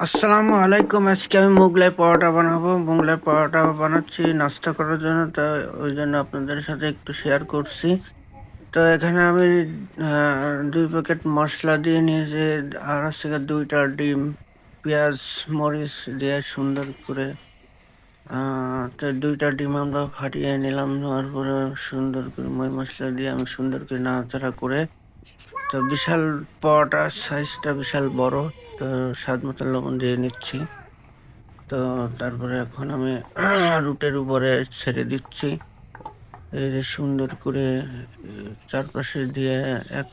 আসসালামু আলাইকুম। আজকে আমি মোগলাই পরোটা বানাবো। মোগলাই পরোটা বানাচ্ছি নাস্তা করার জন্য, তো ওই জন্য আপনাদের সাথে একটু শেয়ার করছি। তো এখানে আমি 2 প্যাকেট মশলা দিয়ে নিয়েছি, আর হচ্ছে গিয়ে 2টা ডিম, পেঁয়াজ, মরিচ দিয়ে সুন্দর করে তো 2টা ডিম আমরা ফাটিয়ে নিলাম। নেওয়ার পরে সুন্দর করে মই মশলা দিয়ে আমি সুন্দর করে নাড়াচাড়া করে, তো বিশাল পরোটা সাইজটা বিশাল বড়, তো স্বাদ মতো লবণ দিয়ে নিচ্ছি। তো তারপরে এখন আমি রুটের উপরে ছেড়ে দিচ্ছি। এই যে সুন্দর করে চারপাশে দিয়ে এক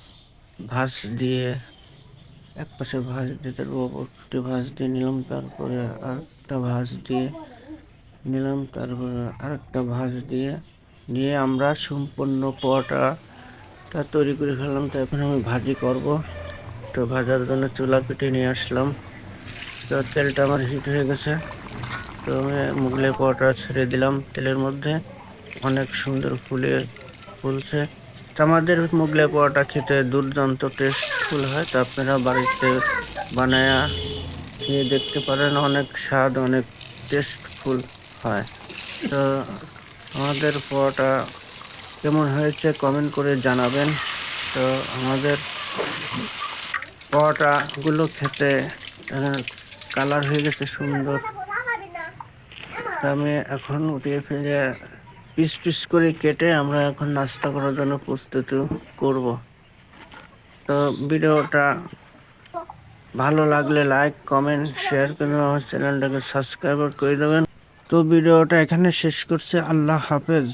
ভাঁজ দিয়ে, এক পাশে ভাঁজ দিয়ে তারপর অপরটি ভাঁজ দিয়ে নিলাম, তারপরে আরেকটা ভাঁজ দিয়ে নিলাম, তারপরে আরেকটা ভাঁজ দিয়ে নিয়ে আমরা সম্পূর্ণ পরোটাটা তৈরি করে ফেললাম। তো এখন আমি ভাজি করব। তো ভাজার জন্য চুলা পিঠে নিয়ে আসলাম। তো তেলটা আমার হিট হয়ে গেছে। তো আমি মুগলাই পরোটা ছেড়ে দিলাম তেলের মধ্যে। অনেক সুন্দর ফুলছে। তো আমাদের মুগলাই পরোটা খেতে দুর্দান্ত টেস্টফুল হয়, তো আপনারা বাড়িতে বানায়া খেয়ে দেখতে পারেন। অনেক স্বাদ, অনেক টেস্টফুল হয়। তো আমাদের পরোটা কেমন হয়েছে কমেন্ট করে জানাবেন। তো আমাদের পরোটাগুলো খেতে কালার হয়ে গেছে সুন্দর। তা আমি এখন উঠিয়ে ফেলে পিস পিস করে কেটে আমরা এখন নাস্তা করার জন্য প্রস্তুতি করব। তো ভিডিওটা ভালো লাগলে লাইক, কমেন্ট, শেয়ার করে আমার চ্যানেলটাকে সাবস্ক্রাইব করে দেবেন। তো ভিডিওটা এখানে শেষ করছে। আল্লাহ হাফেজ।